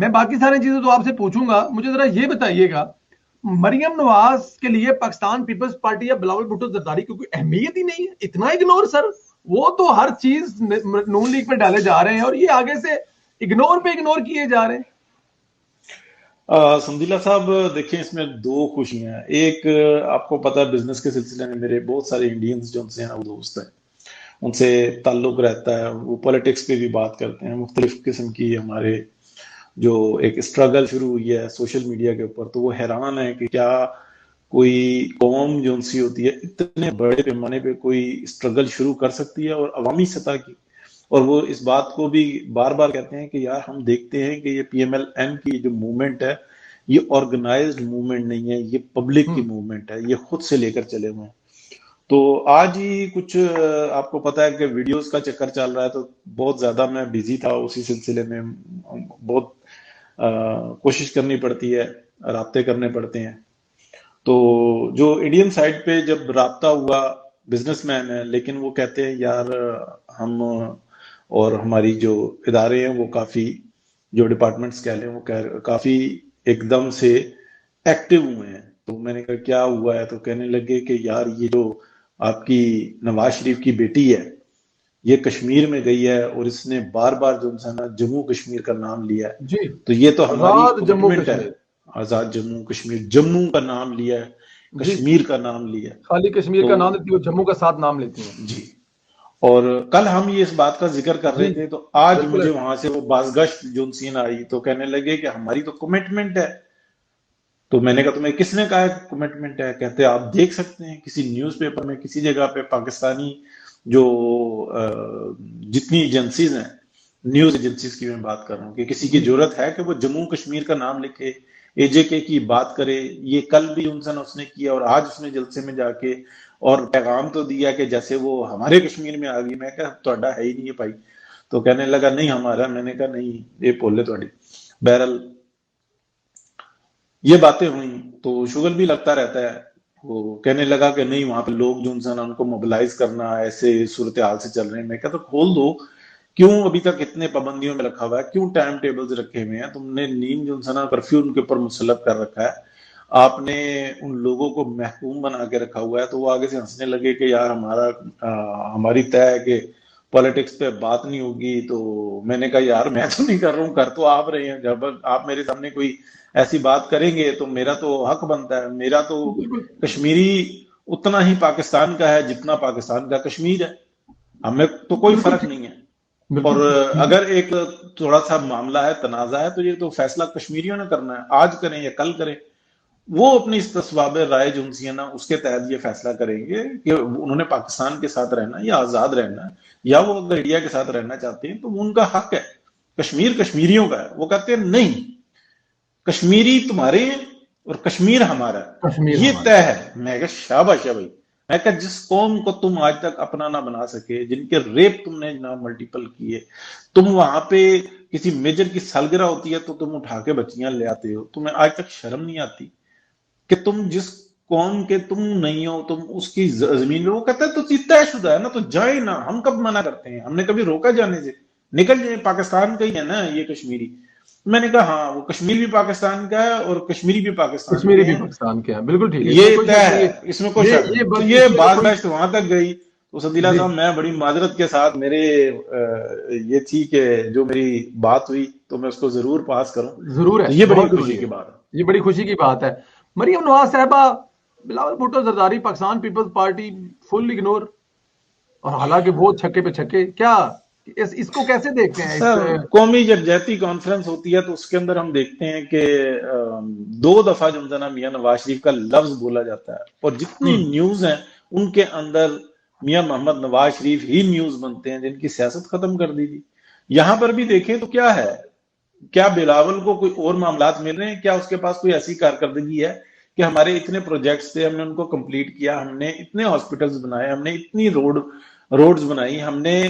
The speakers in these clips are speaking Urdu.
میں باقی ساری چیزیں تو آپ سے پوچھوں گا، مجھے ذرا یہ بتائیے گا مریم نواز کے لیے پاکستان پیپلز پارٹی یا بلاول بھٹو زرداری کی کوئی اہمیت ہی نہیں ہے؟ اتنا اگنور سر، وہ تو ہر چیز نون لیگ پہ ڈالے جا رہے ہیں اور یہ آگے سے اگنور پہ اگنور کیے جا رہے ہیں. سمدیلا صاحب دیکھیں، اس میں دو خوشیاں ہیں. ایک، آپ کو پتا ہے بزنس کے سلسلے میں میرے بہت سارے انڈینز جو ان سے ہیں وہ دوست ہیں، ان سے تعلق رہتا ہے، وہ پولیٹکس پہ بھی بات کرتے ہیں. مختلف قسم کی ہمارے جو ایک اسٹرگل شروع ہوئی ہے سوشل میڈیا کے اوپر، تو وہ حیران ہے کہ کیا کوئی قوم جو ان سی ہوتی ہے اتنے بڑے پیمانے پہ کوئی اسٹرگل شروع کر سکتی ہے، اور عوامی سطح کی. اور وہ اس بات کو بھی بار بار کہتے ہیں کہ یار ہم دیکھتے ہیں کہ یہ پی ایم ایل این کی جو موومنٹ ہے یہ آرگنائزڈ موومنٹ نہیں ہے، یہ پبلک کی موومنٹ ہے، یہ خود سے لے کر چلے ہوئے ہیں. تو آج ہی کچھ آپ کو پتا ہے کہ ویڈیوز کا چکر چل رہا ہے، تو بہت زیادہ میں بیزی تھا اسی سلسلے میں، بہت کوشش کرنی پڑتی ہے، رابطے کرنے پڑتے ہیں. تو جو انڈین سائڈ پہ جب رابطہ ہوا، بزنس مین ہے لیکن وہ کہتے ہیں یار ہم اور ہماری جو ادارے ہیں وہ کافی، جو ڈپارٹمنٹس کہہ لیں وہ کافی ایک دم سے ایکٹیو ہوئے ہیں. تو میں نے کہا کیا ہوا ہے؟ تو کہنے لگے کہ یار یہ جو آپ کی نواز شریف کی بیٹی ہے یہ کشمیر میں گئی ہے اور اس نے بار بار جو انسان جموں کشمیر کا نام لیا ہے، جی، تو یہ تو ہماری آزاد جموں کمٹمنٹ ہے. کشمیر. آزاد جموں کشمیر، جموں کا نام لیا ہے، جی، کشمیر کا نام لیا ہے. خالی کشمیر تو کا نام لیتی ہے، جموں کا ساتھ نام لیتی ہیں. جی، اور کل ہم یہ اس بات کا ذکر کر رہے جی تھے، تو آج بالکل مجھے ایسا. وہاں سے وہ بازگشت جونسین آئی تو کہنے لگے کہ ہماری تو کمٹمنٹ ہے. تو میں نے کہا تمہیں کس نے کہا کہ کمٹمنٹ ہے؟ کہتے آپ دیکھ سکتے ہیں کسی نیوز پیپر میں، کسی جگہ پہ پاکستانی جو جتنی ایجنسیز ہیں، نیوز ایجنسیز کی میں بات کر رہا ہوں، کہ کسی کی جی ضرورت ہے کہ وہ جموں کشمیر کا نام لکھے، اے جے کے کی بات کرے. یہ کل بھی اس نے کیا اور آج اس نے جلسے میں جا کے اور پیغام تو دیا کہ جیسے وہ ہمارے کشمیر میں آ گئی. میں کہا تہاڈا ہے ہی نہیں ہے بھائی. تو کہنے لگا نہیں ہمارا. میں نے کہا نہیں یہ بولے تھوڑی. بہرحال یہ باتیں ہوئیں تو شغل بھی لگتا رہتا ہے. وہ کہنے لگا کہ نہیں وہاں پہ لوگ جو انسان ان کو موبلائز کرنا ایسے صورتحال سے چل رہے ہیں. میں کہا تو کھول دو، کیوں ابھی تک اتنے پابندیوں میں رکھا ہوا ہے؟ کیوں ٹائم ٹیبلز رکھے ہوئے ہیں؟ تم نے نیم جو انسان کرفیو ان کے اوپر مسلط کر رکھا ہے، آپ نے ان لوگوں کو محکوم بنا کے رکھا ہوا ہے. تو وہ آگے سے ہنسنے لگے کہ یار ہماری طے ہے کہ پالیٹکس پہ بات نہیں ہوگی. تو میں نے کہا یار میں تو نہیں کر رہا ہوں، کر تو آپ رہے ہیں. جب آپ میرے سامنے کوئی ایسی بات کریں گے تو میرا تو حق بنتا ہے. میرا تو بالکل. کشمیری اتنا ہی پاکستان کا ہے جتنا پاکستان کا کشمیر ہے. ہمیں تو کوئی بالکل فرق ٹھیک. نہیں ہے. اور بالکل ٹھیک. اگر ایک تھوڑا سا معاملہ ہے، تنازع ہے، تو یہ تو فیصلہ کشمیریوں نے کرنا ہے. آج کریں یا کل کریں، وہ اپنی استصواب رائے جو ان سی نا اس کے تحت یہ فیصلہ کریں گے کہ انہوں نے پاکستان کے ساتھ رہنا یا آزاد رہنا ہے، یا وہ اگر انڈیا کے ساتھ رہنا چاہتے ہیں تو وہ ان کا حق ہے. کشمیر کشمیریوں کا ہے. وہ کہتے ہیں نہیں، کشمیری تمہارے ہیں اور کشمیر ہمارا ہے، کشمیر یہ ہمارا. طے ہے. میں کہا شاباش ہے بھائی. میں کہا جس قوم کو تم آج تک اپنا نہ بنا سکے، جن کے ریپ تم نے جناب ملٹیپل کیے، تم وہاں پہ کسی میجر کی سالگرہ ہوتی ہے تو تم اٹھا کے بچیاں لے آتے ہو. تمہیں آج تک شرم نہیں آتی کہ تم جس قوم کے تم نہیں ہو تم اس کی زمین میں؟ وہ کہتا ہے تو طے شدہ ہے نا، تو جائیں نا. ہم کب منع کرتے ہیں؟ ہم نے کبھی روکا جانے سے؟ نکل جائیں، پاکستان کا ہی ہے نا یہ کشمیری. میں نے کہا ہاں وہ کشمیر بھی پاکستان کا ہے اور کشمیری بھی پاکستان کشمیری کے بھی ہیں. پاکستان کے ہیں. بالکل ٹھیک ہے، اس میں یہ کوئی طے شک نہیں ہے، ہے. اس میں کوئی شک نہیں. تو بس یہ اس میں بات کوئی. بیشت وہاں تک گئی. تو سدیلا جی صاحب میں بڑی معذرت کے ساتھ، میرے یہ تھی کہ جو میری بات ہوئی تو میں اس کو ضرور پاس کروں. ضرور ہے، تو یہ بڑی بہت خوشی ضروری ہے. کی بات ہے. یہ بڑی خوشی کی بات ہے. مریم نواز صاحبہ، بلاول بھٹو زرداری، پاکستان پیپلز پارٹی فل اگنور، اور حالانکہ وہ چھکے پہ چھکے. کیا اس کو کیسے دیکھتے ہیں؟ اس سر قومی یکجہتی کانفرنس ہوتی ہے تو اس کے اندر ہم دیکھتے ہیں کہ 2 دفعہ جو میاں نواز شریف کا لفظ بولا جاتا ہے، اور جتنی نیوز ہیں ان کے اندر میاں محمد نواز شریف ہی نیوز بنتے ہیں جن کی سیاست ختم کر دی تھی. یہاں پر بھی دیکھیں تو کیا ہے، کیا بلاول کو کوئی اور معاملات مل رہے ہیں؟ کیا اس کے پاس کوئی ایسی کارکردگی ہے کہ ہمارے اتنے پروجیکٹس تھے ہم نے ان کو کمپلیٹ کیا، ہم نے اتنے ہاسپٹلز بنائے، ہم نے اتنی روڈز بنائی، ہم نے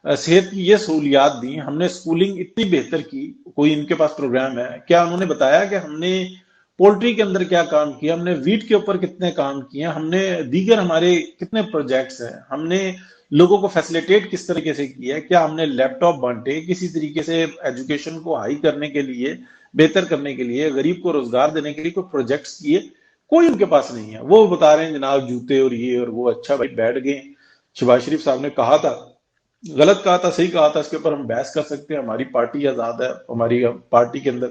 صحت کی یہ سہولیات دی، ہم نے سکولنگ اتنی بہتر کی، کوئی ان کے پاس پروگرام ہے؟ کیا انہوں نے بتایا کہ ہم نے پولٹری کے اندر کیا کام کیا، ہم نے ویٹ کے اوپر کتنے کام کیے، ہم نے دیگر ہمارے کتنے پروجیکٹس ہیں، ہم نے لوگوں کو فیسلیٹیٹ کس طریقے سے کیا، کیا ہم نے لیپ ٹاپ بانٹے، کسی طریقے سے ایجوکیشن کو ہائی کرنے کے لیے، بہتر کرنے کے لیے، غریب کو روزگار دینے کے لیے کوئی پروجیکٹس کیے؟ کوئی ان کے پاس نہیں ہے. وہ بتا رہے ہیں جناب جوتے اور یہ اور وہ. اچھا بھائی بیٹھ گئے. شہباز شریف صاحب نے کہا تھا، غلط کہا تھا صحیح کہا تھا، اس کے اوپر ہم بحث کر سکتے ہیں. ہماری پارٹی آزاد ہے، ہماری پارٹی کے اندر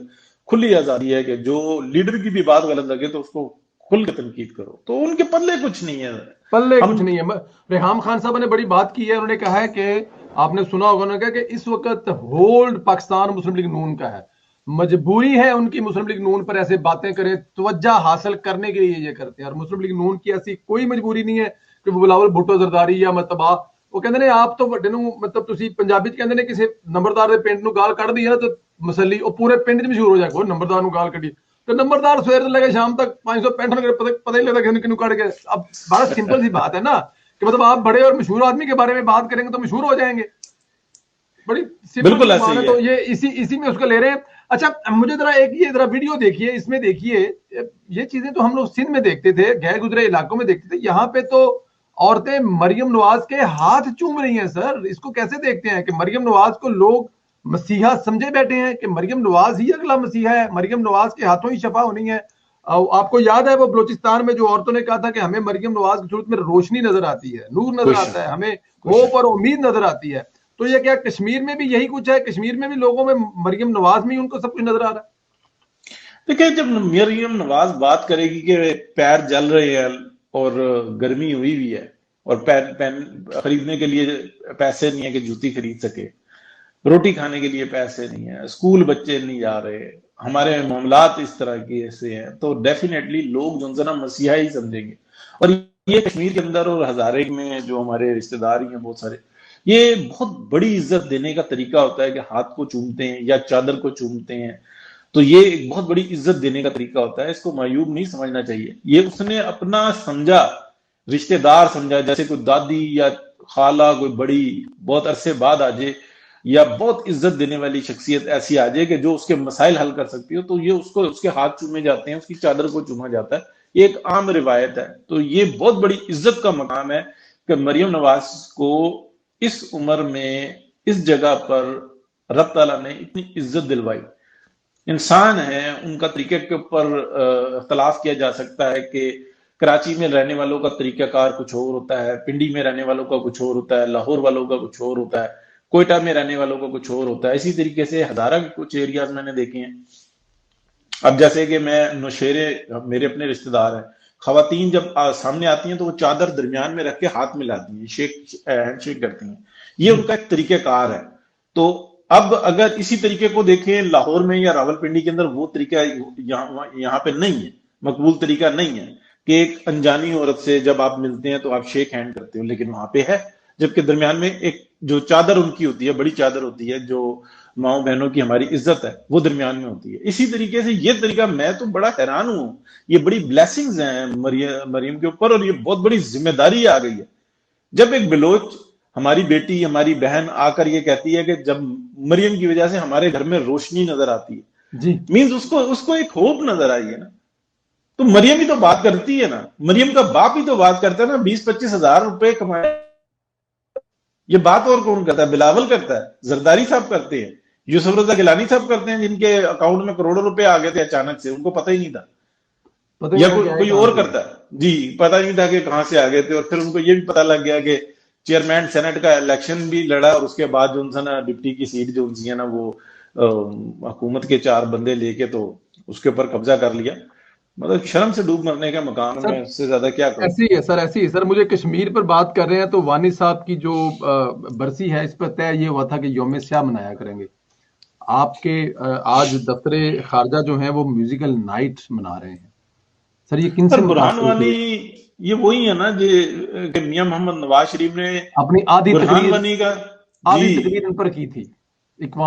کھلی آزادی ہے کہ جو لیڈر کی بھی بات غلط لگے تو اس کو کھل کے تنقید کرو. تو ان کے پلے کچھ نہیں ہے، پلے کچھ نہیں ہے. ریحام خان صاحب نے بڑی بات کی ہے. انہوں نے کہا ہے کہ آپ نے سنا ہوگا، انہوں نے کہا کہ اس وقت ہولڈ پاکستان مسلم لیگ نون کا ہے، مجبوری ہے ان کی مسلم لیگ نون پر ایسے باتیں کریں، توجہ حاصل کرنے کے لیے یہ کرتے ہیں. اور مسلم لیگ نون کی ایسی کوئی مجبوری نہیں ہے کہ وہ بلاول بھٹو زرداری یا مطلب وہ کہتے ہیں آپ تو وڈے نو مطلب تسی پنجابی چ کہندے نے کسی نمبردار دے پنڈ نو گال کڈ دی نا تو مسلی او پورے پنڈ چ مشہور ہو جائے. کوئی نمبردار نو گال کڈی تو نمبردار سویر سے لے کے شام تک 565 پتہ ہی نہیں لگتا کنو کڈ کے. اب بڑا سمپل سی بات ہے نا کہ مطلب آپ بڑے اور مشہور آدمی کے بارے میں بات کریں گے تو مشہور ہو جائیں گے. بڑی سمپل بات ہے. تو یہ اسی میں اس کو لے رہے ہیں. اچھا مجھے ذرا ایک یہ ذرا ویڈیو دیکھیے، اس میں دیکھیے یہ چیزیں تو ہم لوگ سندھ میں دیکھتے تھے، گئے گزرے علاقوں میں دیکھتے تھے، یہاں پہ تو عورتیں مریم نواز کے ہاتھ چوم رہی ہیں. سر اس کو کیسے دیکھتے ہیں کہ مریم نواز کو لوگ مسیحا سمجھے بیٹھے ہیں کہ مریم نواز ہی اگلا مسیحا ہے، مریم نواز کے ہاتھوں ہی شفا ہونی ہے. آپ کو یاد ہے وہ بلوچستان میں جو عورتوں نے کہا تھا کہ ہمیں مریم نواز کی صورت میں روشنی نظر آتی ہے، نور نظر آتا ہے، ہمیں ہوپ اور امید نظر آتی ہے. تو یہ کیا کشمیر میں بھی یہی کچھ ہے؟ کشمیر میں بھی لوگوں میں مریم نواز میں ان کو سب کچھ نظر آ رہا ہے؟ دیکھیں جب مریم نواز بات کرے گی کہ پیر جل رہے ہیں اور گرمی ہوئی ہے اور پین خریدنے کے لیے پیسے نہیں ہے کہ جوتی خرید سکے، روٹی کھانے کے لیے پیسے نہیں ہے، اسکول بچے نہیں جا رہے، ہمارے معاملات اس طرح کے ایسے ہیں، تو ڈیفینیٹلی لوگ جو نا مسیحا ہی سمجھیں گے. اور یہ کشمیر کے اندر اور ہزارے میں جو ہمارے رشتہ دار ہیں بہت سارے، یہ بہت بڑی عزت دینے کا طریقہ ہوتا ہے کہ ہاتھ کو چومتے ہیں یا چادر کو چومتے ہیں. تو یہ ایک بہت بڑی عزت دینے کا طریقہ ہوتا ہے، اس کو معیوب نہیں سمجھنا چاہیے. یہ اس نے اپنا سمجھا، رشتہ دار سمجھا، جیسے کوئی دادی یا خالہ کوئی بڑی بہت عرصے بعد آ جائے یا بہت عزت دینے والی شخصیت ایسی آ جائے کہ جو اس کے مسائل حل کر سکتی ہو، تو یہ اس کو اس کے ہاتھ چومے جاتے ہیں، اس کی چادر کو چوما جاتا ہے. یہ ایک عام روایت ہے. تو یہ بہت بڑی عزت کا مقام ہے کہ مریم نواز کو اس عمر میں اس جگہ پر رب تعالیٰ نے اتنی عزت دلوائی. انسان ہے، ان کا طریقے کے اوپر اختلاف کیا جا سکتا ہے کہ کراچی میں رہنے والوں کا طریقہ کار کچھ اور ہوتا ہے، پنڈی میں رہنے والوں کا کچھ اور ہوتا ہے، لاہور والوں کا کچھ اور ہوتا ہے، کوئٹہ میں رہنے والوں کا کچھ اور ہوتا ہے. اسی طریقے سے ہزارہ کے کچھ ایریاز میں نے دیکھے ہیں. اب جیسے کہ میں نوشیرے، میرے اپنے رشتہ دار ہیں، خواتین جب سامنے آتی ہیں تو وہ چادر درمیان میں رکھ کے ہاتھ ملاتی ہیں، ہینڈ شیک کرتی ہیں. یہ ان کا ایک طریقہ کار ہے. تو اب اگر اسی طریقے کو دیکھیں لاہور میں یا راول پنڈی کے اندر، وہ طریقہ یہاں پہ نہیں ہے، مقبول طریقہ نہیں ہے کہ ایک انجانی عورت سے جب آپ ملتے ہیں تو آپ شیک ہینڈ کرتے ہو، لیکن وہاں پہ ہے. جبکہ درمیان میں ایک جو چادر ان کی ہوتی ہے، بڑی چادر ہوتی ہے، جو ماؤں بہنوں کی ہماری عزت ہے، وہ درمیان میں ہوتی ہے. اسی طریقے سے یہ طریقہ، میں تو بڑا حیران ہوں، یہ بڑی بلیسنگز ہیں مریم کے اوپر، اور یہ بہت بڑی ذمہ داری آ گئی ہے. جب ایک بلوچ، ہماری بیٹی، ہماری بہن آ کر یہ کہتی ہے کہ جب مریم کی وجہ سے ہمارے گھر میں روشنی نظر آتی ہے، جی مینز اس کو ایک ہوپ نظر آئی ہے نا. تو مریم ہی تو بات کرتی ہے نا، مریم کا باپ ہی تو بات کرتا ہے نا. 20-25 ہزار روپے کمائے، یہ بات اور کون کرتا ہے؟ بلاول کرتا ہے، زرداری صاحب کرتے ہیں، یوسف رضا گیلانی صاحب کرتے ہیں، جن کے اکاؤنٹ میں کروڑوں روپے آ گئے تھے اچانک سے، ان کو پتہ ہی نہیں تھا. یا کوئی اور کرتا ہے، جی پتہ نہیں تھا کہ کہاں سے آ گئے تھے. اور پھر ان کو یہ بھی پتہ لگ گیا کہ چیئرمین سینٹ کا الیکشن بھی لڑا، اور اس کے بعد جو انسان ڈپٹی کی سیٹ جو انسی ہے نا، وہ حکومت کے 4 بندے لے کے تو اس کے اوپر قبضہ کر لیا. مطلب شرم سے ڈوب مرنے کا مقام ہے، اس سے زیادہ کیا کروں. ایسی ہے سر، ایسی ہے سر. مجھے کشمیر پر بات کر رہے ہیں تو وانی صاحب کی جو برسی ہے، اس پر طے یہ ہوا تھا کہ یوم سیاہ منایا کریں گے. آپ کے آج دفتر خارجہ جو ہیں وہ میوزیکل نائٹ منا رہے ہیں. سر یہ کن سے برہان وانی یہ وہی ہے نا کہ میاں محمد نواز شریف نے اپنی آدھی برہان وانی کا تقریر ان پر کی تھی،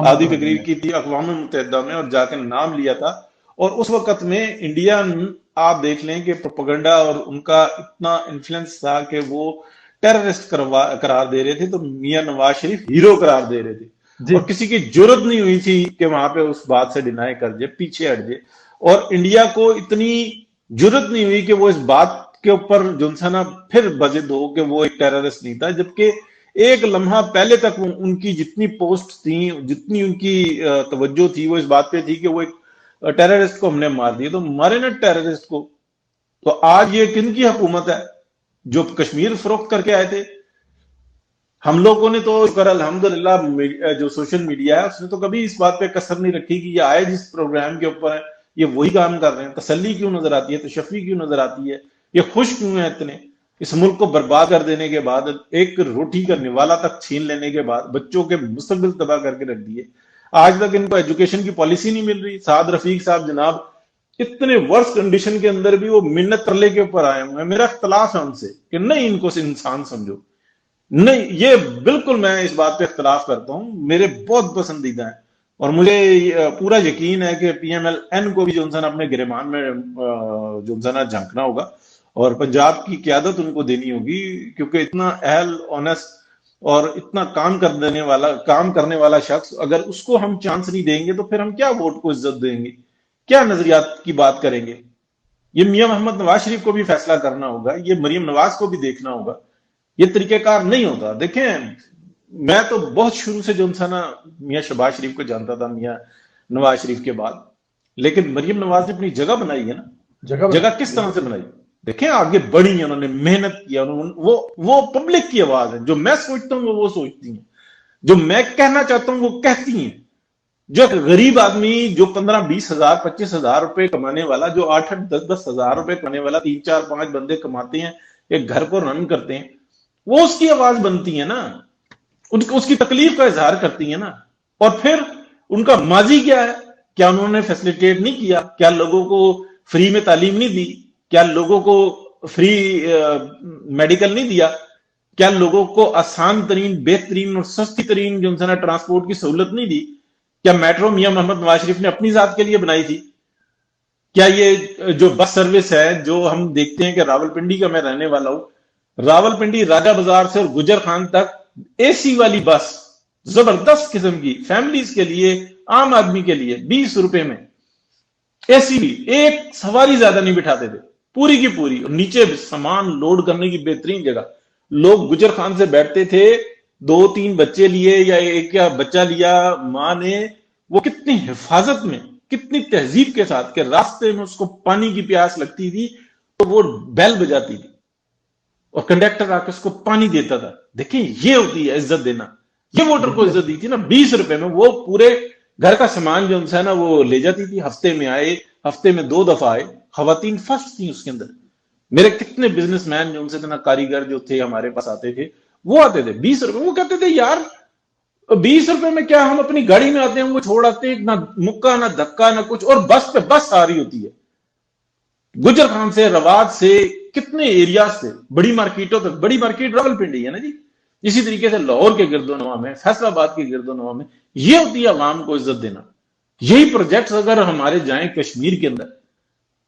آدھی تقریر کی تھی اقوام متحدہ میں، اور جا کے نام لیا تھا. اور اس وقت میں انڈیا، آپ دیکھ لیں کہ پروپیگنڈا اور ان کا اتنا انفلوئنس تھا کہ وہ ٹیررسٹ قرار دے رہے تھے، تو میاں نواز شریف ہیرو قرار دے رہے تھے. اور کسی کی جرت نہیں ہوئی تھی کہ وہاں پہ اس بات سے ڈینائی کر جائے، پیچھے ہٹ جائے. اور انڈیا کو اتنی جرت نہیں ہوئی کہ وہ اس بات کے اوپر جو ہے نا پھر بضد ہو کہ وہ ایک ٹیررسٹ نہیں تھا، جبکہ ایک لمحہ پہلے تک ان کی جتنی پوسٹ تھیں، جتنی ان کی توجہ تھی، وہ اس بات پہ تھی کہ وہ ایک ٹیررسٹ کو ہم نے مار دیا، تو مارے نا ٹیررسٹ کو۔ تو آج یہ کن کی حکومت ہے جو کشمیر فروخت کر کے آئے تھے؟ ہم لوگوں نے تو الحمدللہ جو سوشل میڈیا ہے اس نے تو کبھی اس بات پہ کسر نہیں رکھی کہ یہ آئے جس پروگرام کے اوپر ہے یہ وہی کام کر رہے ہیں۔ تسلی کیوں نظر آتی ہے، تشفی کیوں نظر آتی ہے، یہ خوش کیوں ہیں اتنے؟ اس ملک کو برباد کر دینے کے بعد، ایک روٹی کا نوالا تک چھین لینے کے بعد، بچوں کے مستقبل تباہ کر کے رکھ دیے۔ آج تک ان کو ایجوکیشن کی پالیسی نہیں مل رہی۔ سعد رفیق صاحب جناب اتنے ورس کنڈیشن کے اندر بھی وہ منت ترلے کے اوپر آئے ہوئے ہیں۔ میرا اختلاف ہے ان سے کہ نہیں ان کو انسان سمجھو، نہیں، یہ بالکل میں اس بات پہ اختلاف کرتا ہوں، میرے بہت پسندیدہ ہیں، اور مجھے پورا یقین ہے کہ پی ایم ایل این کو بھی جو انسان اپنے گریبان میں جو انسان جھانکنا ہوگا، اور پنجاب کی قیادت ان کو دینی ہوگی، کیونکہ اتنا اہل، آنیسٹ اور اتنا کام کرنے والا شخص، اگر اس کو ہم چانس نہیں دیں گے تو پھر ہم کیا ووٹ کو عزت دیں گے، کیا نظریات کی بات کریں گے؟ یہ میاں محمد نواز شریف کو بھی فیصلہ کرنا ہوگا، یہ مریم نواز کو بھی دیکھنا ہوگا، یہ طریقہ کار نہیں ہوتا۔ دیکھیں، میں تو بہت شروع سے جو انسان میاں شہباز شریف کو جانتا تھا میاں نواز شریف کے بعد، لیکن مریم نواز نے اپنی جگہ بنائی ہے نا۔ جگہ کس طرح سے بنائی؟ دیکھیں آگے بڑھی ہیں، انہوں نے محنت کیا، وہ پبلک کی آواز ہے، جو میں سوچتا ہوں وہ سوچتی ہیں، جو میں کہنا چاہتا ہوں وہ کہتی ہیں۔ جو غریب آدمی جو 15-20 ہزار 25 ہزار روپے کمانے والا، جو 8-8 10-10 ہزار روپے کمانے والا، 3-4-5 بندے کماتے ہیں، ایک گھر کو رن کرتے ہیں، وہ اس کی آواز بنتی ہے نا، اس کی تکلیف کا اظہار کرتی ہیں نا۔ اور پھر ان کا ماضی کیا ہے؟ کیا انہوں نے فیسلیٹیٹ نہیں کیا؟ کیا لوگوں کو فری میں تعلیم نہیں دی؟ کیا لوگوں کو فری میڈیکل نہیں دیا؟ کیا لوگوں کو آسان ترین، بہترین اور سستی ترین جو انسان ٹرانسپورٹ کی سہولت نہیں دی؟ کیا میٹرو میاں محمد نواز شریف نے اپنی ذات کے لیے بنائی تھی؟ کیا یہ جو بس سروس ہے جو ہم دیکھتے ہیں کہ راولپنڈی کا میں رہنے والا ہوں، راولپنڈی راجہ بازار سے اور گجر خان تک اے سی والی بس، زبردست قسم کی، فیملیز کے لیے، عام آدمی کے لیے 20 روپے میں اے سی بھی، ایک سواری زیادہ نہیں بٹھاتے تھے، پوری کی پوری، اور نیچے سامان لوڈ کرنے کی بہترین جگہ۔ لوگ گجر خان سے بیٹھتے تھے، 2-3 بچے لیے یا ایک یا بچہ لیا ماں نے، وہ کتنی حفاظت میں، کتنی تہذیب کے ساتھ، کہ راستے میں اس کو پانی کی پیاس لگتی تھی تو وہ بیل بجاتی تھی اور کنڈکٹر آ کے اس کو پانی دیتا تھا۔ دیکھیں یہ ہوتی ہے عزت دینا۔ یہ ووٹر کو عزت دی تھی نا، 20 روپے میں وہ پورے گھر کا سامان جو ہے نا وہ لے جاتی تھی۔ ہفتے میں آئے، ہفتے میں 2 دفعہ آئے، خواتین فرسٹ تھیں اس کے اندر۔ میرے کتنے بزنس مین جو ان سے نا کاریگر جو تھے ہمارے پاس آتے تھے، وہ آتے تھے 20 روپے، وہ کہتے تھے یار 20 روپے میں کیا، ہم اپنی گاڑی میں آتے ہیں، وہ چھوڑ آتے ہیں، نہ مکہ نہ دھکا نہ کچھ، اور بس پہ بس آ رہی ہوتی ہے، گجر خان سے، رواد سے، کتنے ایریاز سے، بڑی مارکیٹوں تک۔ بڑی مارکیٹ راولپنڈی ہے نا جی، اسی طریقے سے لاہور کے گرد و نواح میں، فیصل آباد کے گرد و نواح میں۔ یہ ہوتی ہے عوام کو عزت دینا۔ یہی پروجیکٹس اگر ہمارے جائیں کشمیر کے اندر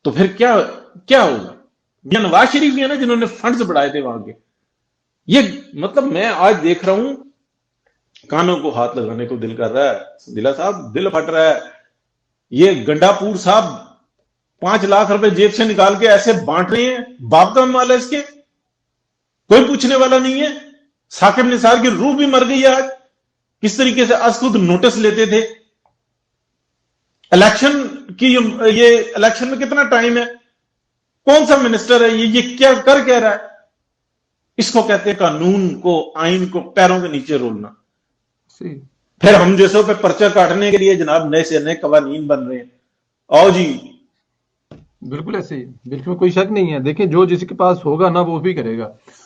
تو پھر کیا ہوگا؟ میاں نواز شریف بھی ہے نا جنہوں نے فنڈز بڑھائے تھے وہاں کے۔ یہ مطلب میں آج دیکھ رہا ہوں، کانوں کو ہاتھ لگانے کو دل کر رہا ہے، دلہ صاحب دل پھٹ رہا ہے۔ یہ گنڈا پور صاحب 5 لاکھ روپے جیب سے نکال کے ایسے بانٹ رہے ہیں، باپ کا مال ہے اس کے، کوئی پوچھنے والا نہیں ہے۔ ثاقب نثار کی روح بھی مر گئی ہے آج، کس طریقے سے از خود نوٹس لیتے تھے۔ الیکشن کی، یہ الیکشن میں کتنا ٹائم ہے، کون سا منسٹر ہے یہ کیا کہہ رہا ہے؟ اس کو کہتے ہیں قانون کو، آئین کو پیروں کے نیچے رولنا۔ پھر ہم جیسوں پہ پرچہ کاٹنے کے لیے جناب نئے سے نئے قوانین بن رہے ہیں۔ آؤ جی، بالکل ایسے ہی، بالکل کوئی شک نہیں ہے۔ دیکھیں جو جس کے پاس ہوگا نا وہ بھی کرے گا۔